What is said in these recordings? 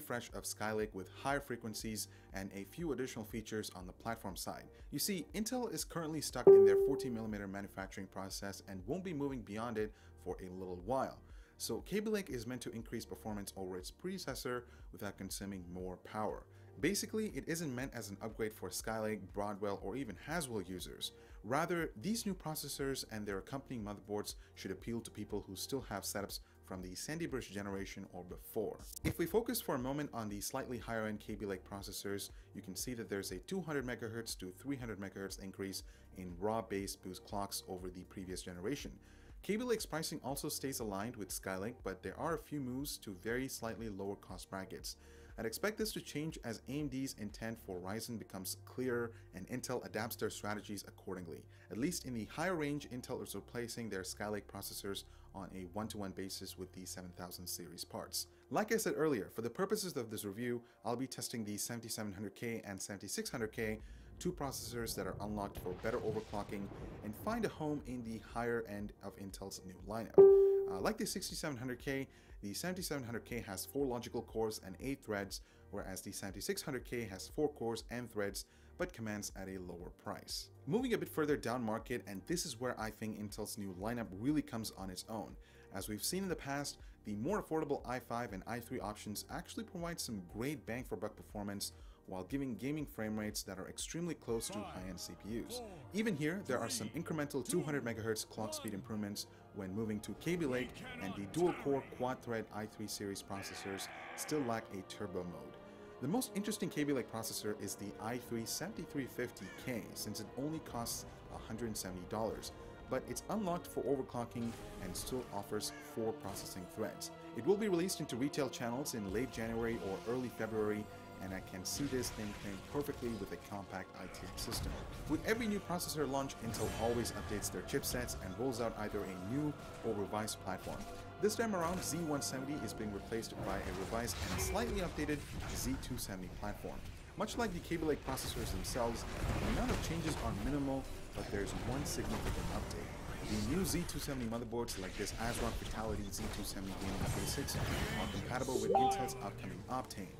refresh of Skylake with higher frequencies and a few additional features on the platform side. You see, Intel is currently stuck in their 14mm manufacturing process and won't be moving beyond it for a little while. So Kaby Lake is meant to increase performance over its predecessor without consuming more power. Basically, it isn't meant as an upgrade for Skylake, Broadwell, or even Haswell users. Rather, these new processors and their accompanying motherboards should appeal to people who still have setups from the Sandy Bridge generation or before. If we focus for a moment on the slightly higher-end Kaby Lake processors, you can see that there's a 200 MHz to 300 MHz increase in raw base boost clocks over the previous generation. Kaby Lake's pricing also stays aligned with Skylake, but there are a few moves to very slightly lower cost brackets. I'd expect this to change as AMD's intent for Ryzen becomes clearer and Intel adapts their strategies accordingly. At least in the higher range, Intel is replacing their Skylake processors on a one-to-one basis with the 7000 series parts. Like I said earlier, for the purposes of this review, I'll be testing the 7700K and 7600K, two processors that are unlocked for better overclocking and find a home in the higher end of Intel's new lineup. Like the 6700K, the 7700K has 4 logical cores and 8 threads, whereas the 7600K has 4 cores and threads, but commands at a lower price. Moving a bit further down market, and this is where I think Intel's new lineup really comes on its own. As we've seen in the past, the more affordable i5 and i3 options actually provide some great bang for buck performance while giving gaming frame rates that are extremely close to high-end CPUs. Even here, there are some incremental 200 MHz clock speed improvements when moving to Kaby Lake, and the dual-core quad-thread i3 series processors still lack a turbo mode. The most interesting Kaby Lake processor is the i3 7350K, since it only costs $170. But it's unlocked for overclocking and still offers 4 processing threads. It will be released into retail channels in late January or early February, and I can see this thing playing perfectly with a compact ITX system. With every new processor launch, Intel always updates their chipsets and rolls out either a new or revised platform. This time around, Z170 is being replaced by a revised and slightly updated Z270 platform. Much like the Kaby Lake processors themselves, the amount of changes are minimal, but there's one significant update. The new Z270 motherboards like this ASRock Vitality Z270 Gaming 36 are compatible with Intel's upcoming Optane.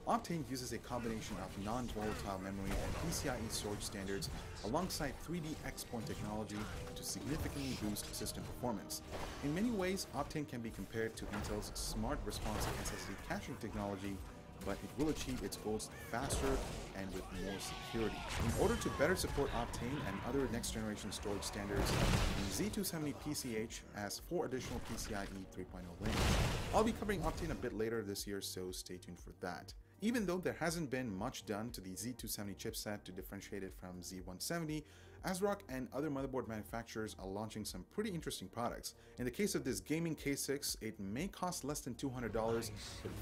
Optane uses a combination of non-volatile memory and PCIe storage standards alongside 3D X-Point technology to significantly boost system performance. In many ways, Optane can be compared to Intel's Smart Responsive SSD caching technology, but it will achieve its goals faster and with more security. In order to better support Optane and other next-generation storage standards, the Z270 PCH has 4 additional PCIe 3.0 lanes. I'll be covering Optane a bit later this year, so stay tuned for that. Even though there hasn't been much done to the Z270 chipset to differentiate it from Z170, ASRock and other motherboard manufacturers are launching some pretty interesting products. In the case of this gaming K6, it may cost less than $200, but it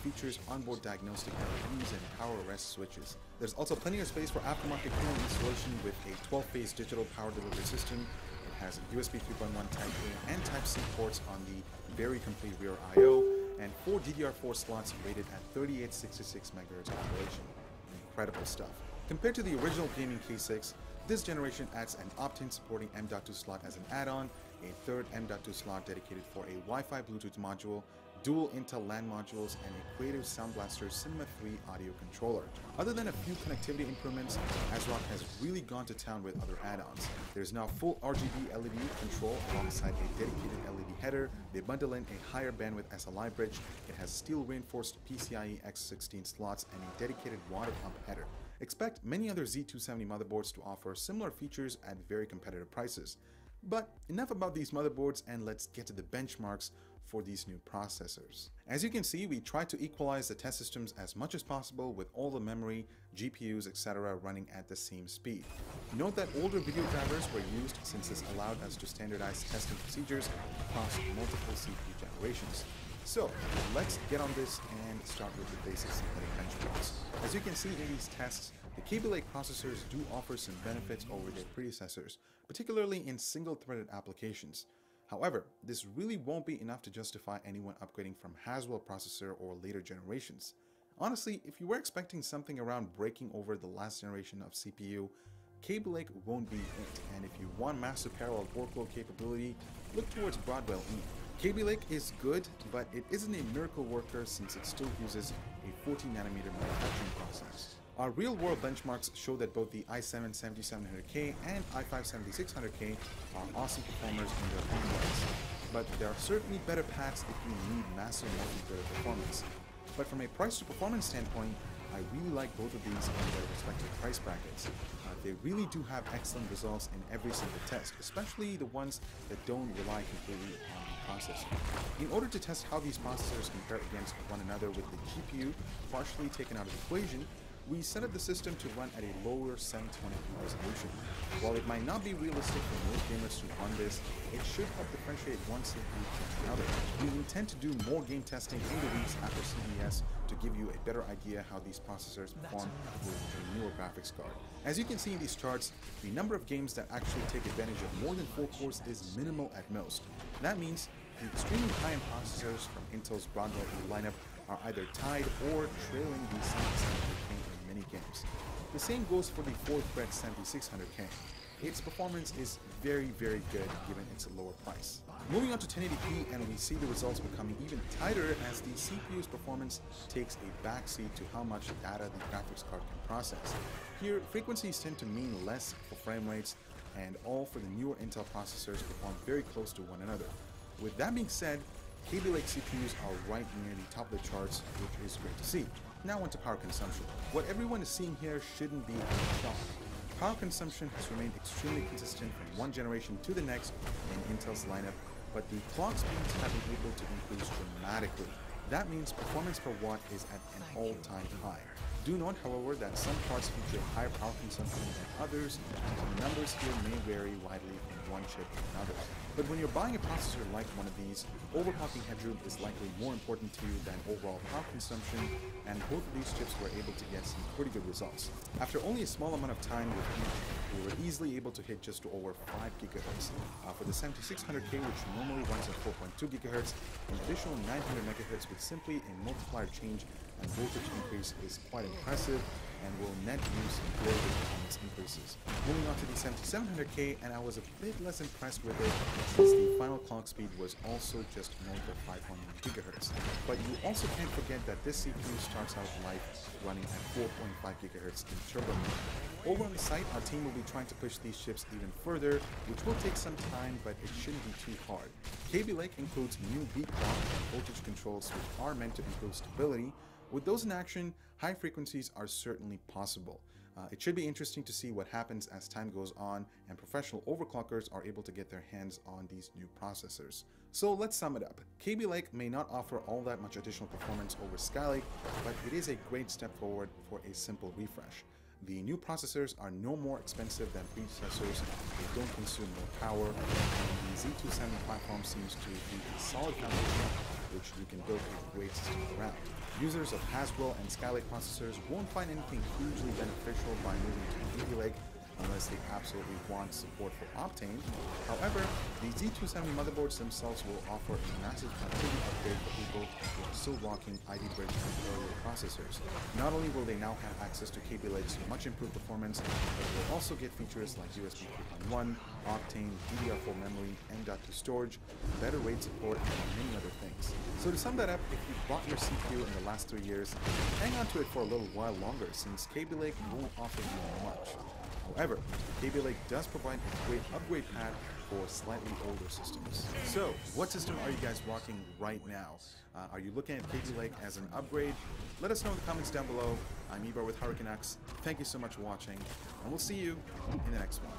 features onboard diagnostic LEDs and power arrest switches. There's also plenty of space for aftermarket cooling installation with a 12-phase digital power delivery system. It has a USB 3.1 Type A and Type C ports on the very complete rear I/O, and 4 DDR4 slots rated at 3866 MHz population. Incredible stuff. Compared to the original gaming K6, this generation adds an Optane supporting M.2 slot as an add-on, a third M.2 slot dedicated for a Wi-Fi Bluetooth module, dual Intel LAN modules, and a Creative Sound Blaster Cinema 3 audio controller. Other than a few connectivity improvements, ASRock has really gone to town with other add-ons. There's now full RGB LED control alongside a dedicated LED header. They bundle in a higher bandwidth SLI bridge. It has steel-reinforced PCIe X16 slots and a dedicated water pump header. Expect many other Z270 motherboards to offer similar features at very competitive prices. But enough about these motherboards, and let's get to the benchmarks for these new processors. As you can see, we tried to equalize the test systems as much as possible with all the memory, GPUs, etc. running at the same speed. Note that older video drivers were used since this allowed us to standardize testing procedures across multiple CPU generations. So let's get on this and start with the basic synthetic benchmarks. As you can see in these tests, the Kaby Lake processors do offer some benefits over their predecessors, particularly in single-threaded applications. However, this really won't be enough to justify anyone upgrading from Haswell processor or later generations. Honestly, if you were expecting something around breaking over the last generation of CPU, Kaby Lake won't be it, and if you want massive parallel workload capability, look towards Broadwell E. Kaby Lake is good, but it isn't a miracle worker since it still uses a 14nm manufacturing process. Our real-world benchmarks show that both the i7 7700K and i5 7600K are awesome performers in their own ways, but there are certainly better paths if you need massive multiplayer performance. But from a price-to-performance standpoint, I really like both of these in their respective price brackets. They really do have excellent results in every single test, especially the ones that don't rely completely on the processor. In order to test how these processors compare against one another with the GPU partially taken out of the equation, we set up the system to run at a lower 720p resolution. While it might not be realistic for most gamers to run this, it should help differentiate one CPU from another. We intend to do more game testing in the weeks after CES to give you a better idea how these processors perform with a newer graphics card. As you can see in these charts, the number of games that actually take advantage of more than 4 cores is minimal at most. That means the extremely high-end processors from Intel's Brawl lineup are either tied or trailing the 7700K in many games. The same goes for the 4th-thread 7600K. Its performance is very good given its lower price. Moving on to 1080p, and we see the results becoming even tighter as the CPU's performance takes a backseat to how much data the graphics card can process. Here, frequencies tend to mean less for frame rates, and all for the newer Intel processors perform very close to one another. With that being said, Kaby Lake CPUs are right near the top of the charts, which is great to see. Now on to power consumption. What everyone is seeing here shouldn't be a shock. Power consumption has remained extremely consistent from one generation to the next in Intel's lineup, but the clock speeds have been able to increase dramatically. That means performance per watt is at an all-time high. Do note, however, that some cards feature higher power consumption than others, and the numbers here may vary widely from one chip to another. But when you're buying a processor like one of these, overclocking headroom is likely more important to you than overall power consumption, and both of these chips were able to get some pretty good results. After only a small amount of time with each, we were easily able to hit just over 5 GHz. For the 7600K, which normally runs at 4.2 GHz, an additional 900 MHz with simply a multiplier change and voltage increase is quite impressive and will net you some very good performance increases. Moving on to the 7700K, and I was a bit less impressed with it since the final clock speed was also just north of 5.1 GHz. But you also can't forget that this CPU starts out life running at 4.5 GHz in turbo mode. Over on the site, our team will be trying to push these chips even further, which will take some time, but it shouldn't be too hard. Kaby Lake includes new beat clock and voltage controls which are meant to improve stability. With those in action, high frequencies are certainly possible. It should be interesting to see what happens as time goes on and professional overclockers are able to get their hands on these new processors. So let's sum it up. Kaby Lake may not offer all that much additional performance over Skylake, but it is a great step forward for a simple refresh. The new processors are no more expensive than predecessors, they don't consume more power, and the Z270 platform seems to be a solid foundation which you can build a great system around. Users of Haswell and Skylake processors won't find anything hugely beneficial by moving to Kaby Lake unless they absolutely want support for Optane. However, the Z270 motherboards themselves will offer a massive connectivity upgrade for people who are still rocking Ivy Bridge and earlier processors. Not only will they now have access to Kaby Lake's much improved performance, but they'll also get features like USB 3.1, Optane, DDR4 memory, M.2 storage, better RAID support, and many other things. So to sum that up, if you bought your CPU in the last 3 years, hang on to it for a little while longer since Kaby Lake won't offer you much. However, Kaby Lake does provide a great upgrade path for slightly older systems. So, what system are you guys rocking right now? Are you looking at Kaby Lake as an upgrade? Let us know in the comments down below. I'm Medivh with Hurricanex. Thank you so much for watching, and we'll see you in the next one.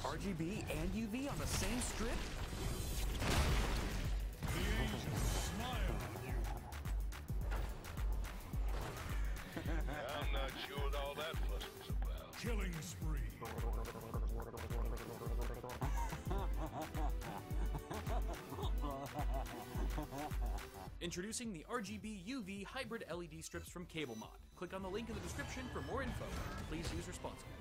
RGB and UV on the same strip? I'm not sure what all that fuss was about. Killing spree. Introducing the RGB UV hybrid LED strips from CableMod. Click on the link in the description for more info. Please use responsibly.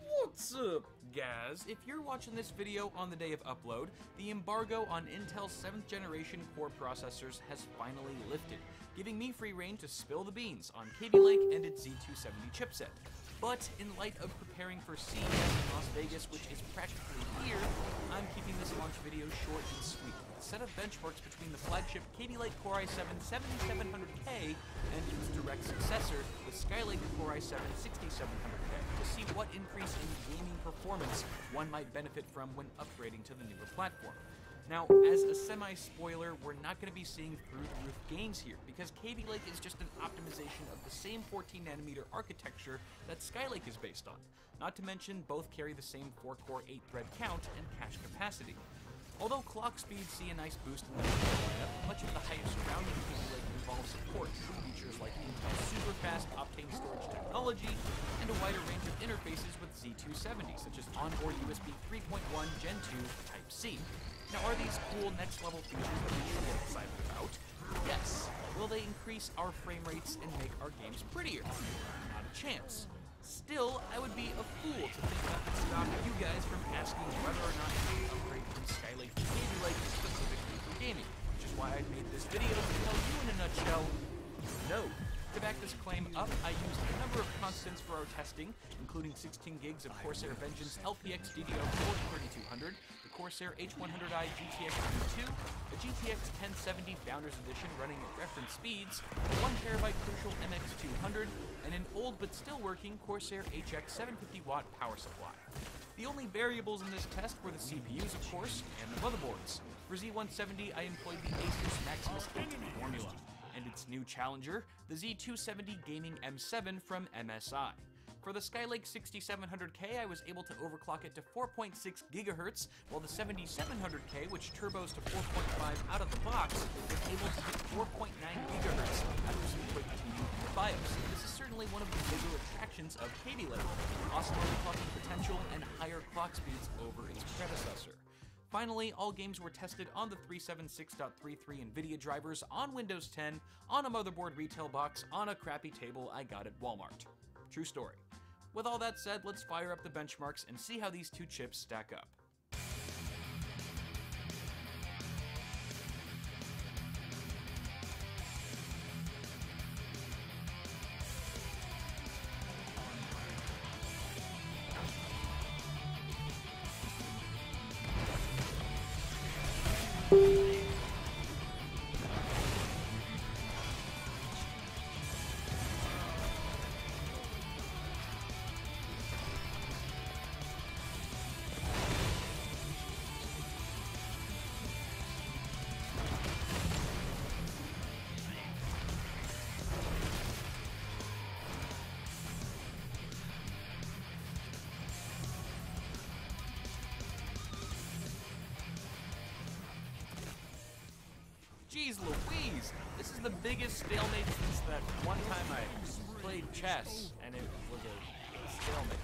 What What's up, guys? If you're watching this video on the day of upload, the embargo on Intel's 7th generation core processors has finally lifted, giving me free reign to spill the beans on Kaby Lake and its Z270 chipset. But in light of preparing for CES in Las Vegas, which is practically here, I'm keeping this launch video short and sweet, with a set of benchmarks between the flagship Kaby Lake Core i7 7700K and its direct successor, the Skylake Core i7 6700K, to see what increase in gaming performance one might benefit from when upgrading to the newer platform. Now, as a semi-spoiler, we're not going to be seeing through-the-roof gains here, because Kaby Lake is just an optimization of the same 14nm architecture that Skylake is based on. Not to mention, both carry the same 4-core 8-thread count and cache capacity. Although clock speeds see a nice boost in the lineup, much of the hype surrounding Kaby Lake involves support for features like Intel's super-fast Optane storage technology and a wider range of interfaces with Z270, such as onboard USB 3.1 Gen 2 Type-C. Now, are these cool next-level features that we should get excited about? Yes. Will they increase our frame rates and make our games prettier? Not a chance. Still, I would be a fool to think that would stop you guys from asking whether or not you should upgrade from Skylake to Kaby Lake specifically for gaming, which is why I made this video to tell you in a nutshell, no. To back this claim up, I used a number of constants for our testing, including 16 gigs of Corsair Vengeance LPX DDR4 3200, the Corsair H100i GTX 2, a GTX 1070 Founders Edition running at reference speeds, a 1TB Crucial MX200, and an old but still working Corsair HX 750-watt power supply. The only variables in this test were the CPUs, of course, and the motherboards. For Z170, I employed the Asus Maximus 8 formula, and its new challenger, the Z270 Gaming M7 from MSI. For the Skylake 6700K, I was able to overclock it to 4.6 GHz, while the 7700K, which turbos to 4.5 out of the box, was able to hit 4.9 GHz after some quick tuning in the BIOS. This is certainly one of the bigger attractions of Kaby Lake, awesome overclocking potential and higher clock speeds over its predecessor. Finally, all games were tested on the 376.33 NVIDIA drivers on Windows 10, on a motherboard retail box, on a crappy table I got at Walmart. True story. With all that said, let's fire up the benchmarks and see how these two chips stack up. Jeez Louise, this is the biggest stalemate since that one time I played chess, and it was a stalemate.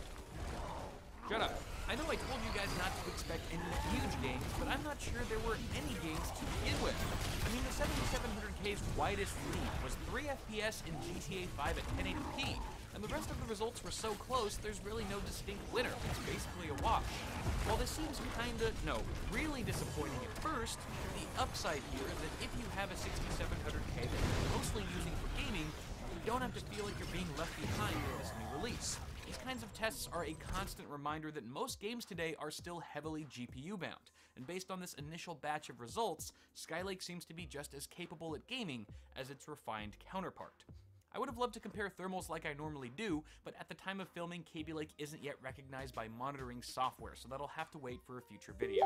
Shut up. I know I told you guys not to expect any huge gains, but I'm not sure there were any gains to begin with. I mean, the 7700K's widest lead was 3 FPS in GTA 5 at 1080p, and the rest of the results were so close, there's really no distinct winner. It's basically a wash. While this seems really disappointing at first, the upside here is that if you have a 6700K that you're mostly using for gaming, you don't have to feel like you're being left behind in this new release. These kinds of tests are a constant reminder that most games today are still heavily GPU bound, and based on this initial batch of results, Skylake seems to be just as capable at gaming as its refined counterpart. I would have loved to compare thermals like I normally do, but at the time of filming, Kaby Lake isn't yet recognized by monitoring software, so that'll have to wait for a future video.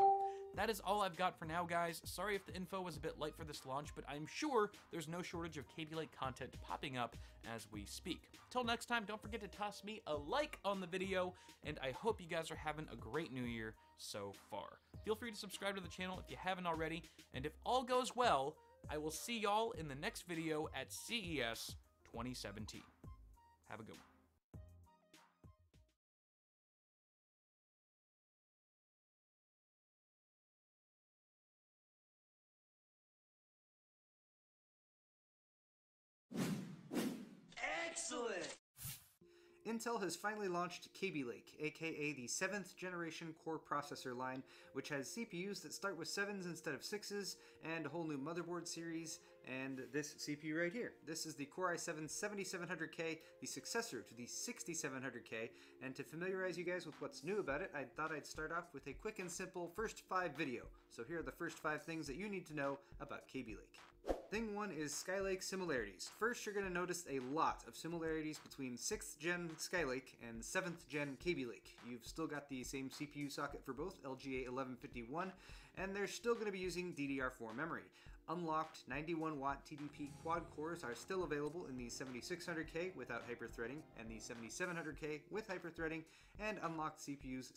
That is all I've got for now, guys. Sorry if the info was a bit light for this launch, but I'm sure there's no shortage of Kaby Lake content popping up as we speak. Till next time, don't forget to toss me a like on the video, and I hope you guys are having a great new year so far. Feel free to subscribe to the channel if you haven't already, and if all goes well, I will see y'all in the next video at CES 2017. Have a good one. Excellent! Intel has finally launched Kaby Lake, aka the 7th generation core processor line, which has CPUs that start with 7s instead of 6s, and a whole new motherboard series, and this CPU right here. This is the Core i7 7700K, the successor to the 6700K, and to familiarize you guys with what's new about it, I thought I'd start off with a quick and simple first 5 video. So here are the first 5 things that you need to know about Kaby Lake. Thing 1 is Skylake similarities. First, you're going to notice a lot of similarities between 6th gen Skylake and 7th gen Kaby Lake. You've still got the same CPU socket for both, LGA 1151, and they're still going to be using DDR4 memory. Unlocked 91 watt TDP quad cores are still available in the 7600K without hyperthreading and the 7700K with hyperthreading, and unlocked CPUs